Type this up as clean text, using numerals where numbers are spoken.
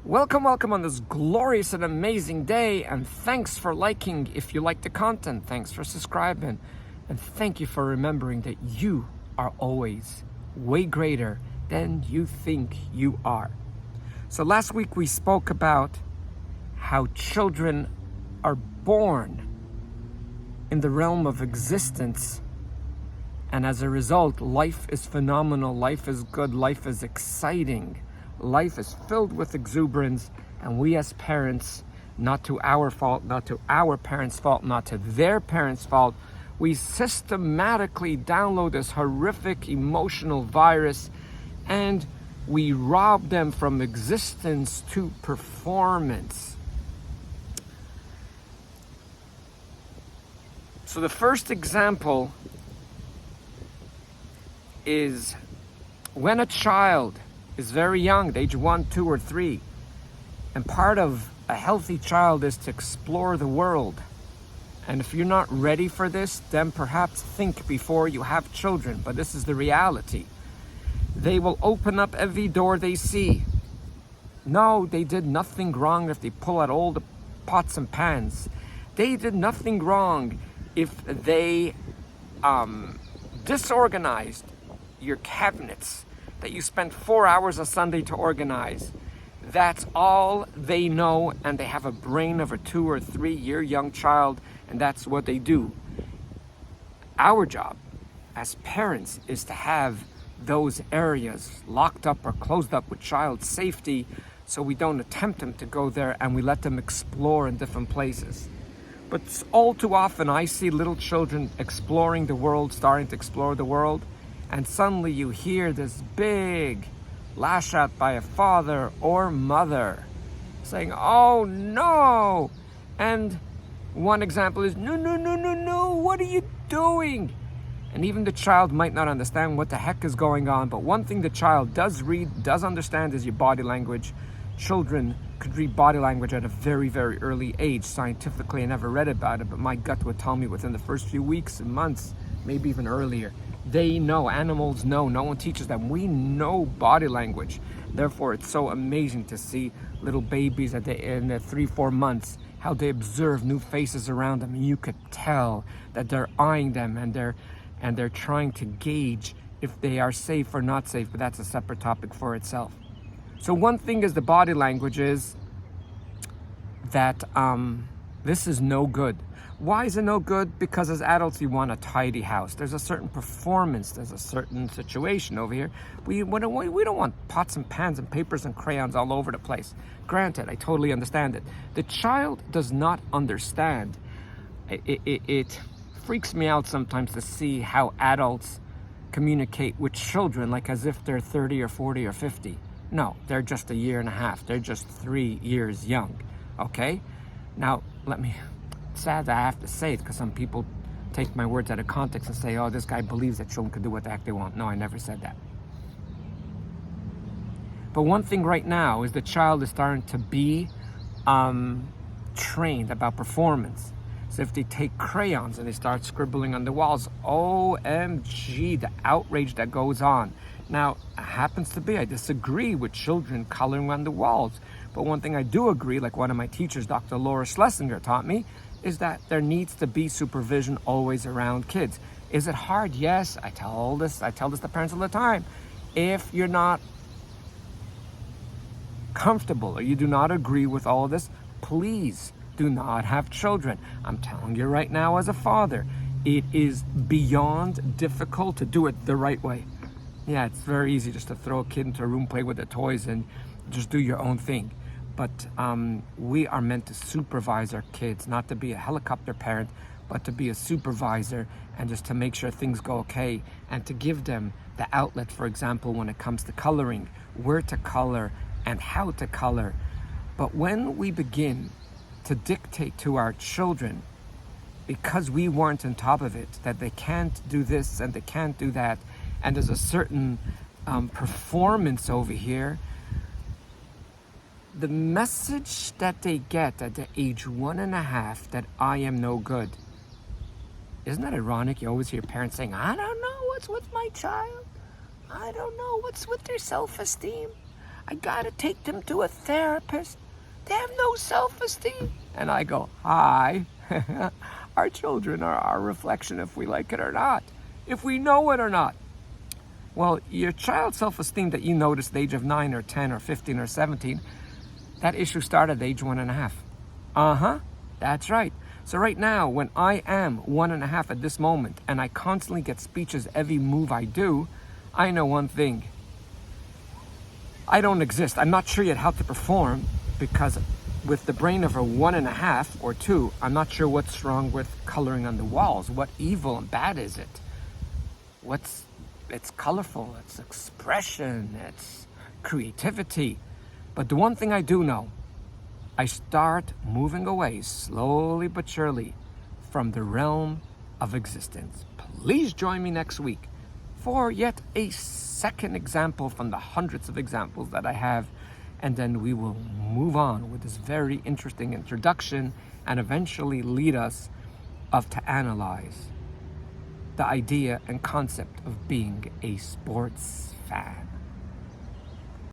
Welcome on this glorious and amazing day, and thanks for liking if you like the content. Thanks for subscribing, and thank you for remembering that you are always way greater than you think you are. So last week we spoke about how children are born in the realm of existence, and as a result, life is phenomenal, life is good, life is exciting. Life is filled with exuberance, and we as parents, not to our fault, not to our parents' fault, not to their parents' fault, we systematically download this horrific emotional virus and we rob them from existence to performance. So the first example is when a child is very young, at age 1, 2, or 3. And part of a healthy child is to explore the world. And if you're not ready for this, then perhaps think before you have children. But this is the reality. They will open up every door they see. No, they did nothing wrong if they pull out all the pots and pans. They did nothing wrong if they disorganized your cabinets that you spent 4 hours a Sunday to organize. That's all they know, and they have a brain of a 2 or 3 year young child, and that's what they do. Our job as parents is to have those areas locked up or closed up with child safety, so we don't attempt them to go there and we let them explore in different places. But all too often I see little children exploring the world, starting to explore the world, and suddenly you hear this big lash out by a father or mother saying, "Oh no!" And one example is, no, what are you doing? And even the child might not understand what the heck is going on, but one thing the child does read, does understand is your body language. Children could read body language at a very, very early age. Scientifically, I never read about it, but my gut would tell me within the first few weeks and months, maybe even earlier. They know, animals know, no one teaches them. We know body language. Therefore, it's so amazing to see little babies in their 3-4 months, how they observe new faces around them. You could tell that they're eyeing them and they're trying to gauge if they are safe or not safe, but that's a separate topic for itself. So one thing is the body language is that this is no good. Why is it no good? Because as adults, we want a tidy house. There's a certain performance. There's a certain situation over here. We don't want pots and pans and papers and crayons all over the place. Granted, I totally understand it. The child does not understand. It freaks me out sometimes to see how adults communicate with children like as if they're 30 or 40 or 50. No, they're just a year and a half. They're just 3 years young. Okay? Now, it's sad that I have to say it because some people take my words out of context and say, "Oh, this guy believes that children can do what the heck they want." No, I never said that. But one thing right now is the child is starting to be trained about performance. So if they take crayons and they start scribbling on the walls, OMG, the outrage that goes on. Now, it happens to be, I disagree with children coloring on the walls. But one thing I do agree, like one of my teachers, Dr. Laura Schlesinger, taught me, is that there needs to be supervision always around kids. Is it hard? Yes. I tell this to parents all the time. If you're not comfortable or you do not agree with all of this, please do not have children. I'm telling you right now as a father, it is beyond difficult to do it the right way. Yeah, it's very easy just to throw a kid into a room, play with the toys, and just do your own thing. But we are meant to supervise our kids, not to be a helicopter parent, but to be a supervisor and just to make sure things go okay and to give them the outlet, for example, when it comes to coloring, where to color and how to color. But when we begin to dictate to our children, because we weren't on top of it, that they can't do this and they can't do that, and there's a certain performance over here, the message that they get at the age 1.5 that I am no good. Isn't that ironic? You always hear parents saying, "I don't know what's with my child. I don't know what's with their self-esteem. I gotta take them to a therapist. They have no self-esteem. And I go, hi. Our children are our reflection if we like it or not, if we know it or not. Well, your child's self-esteem that you noticed at the age of 9 or 10 or 15 or 17, that issue started at age 1.5. That's right. So right now, when I am 1.5 at this moment, and I constantly get speeches every move I do, I know one thing. I don't exist. I'm not sure yet how to perform, because with the brain of a 1.5 or 2, I'm not sure what's wrong with coloring on the walls. What evil and bad is it? It's colorful, it's expression, it's creativity. But the one thing I do know, I start moving away slowly but surely from the realm of existence. Please join me next week for yet a second example from the hundreds of examples that I have, and then we will move on with this very interesting introduction and eventually lead us to analyze the idea and concept of being a sports fan.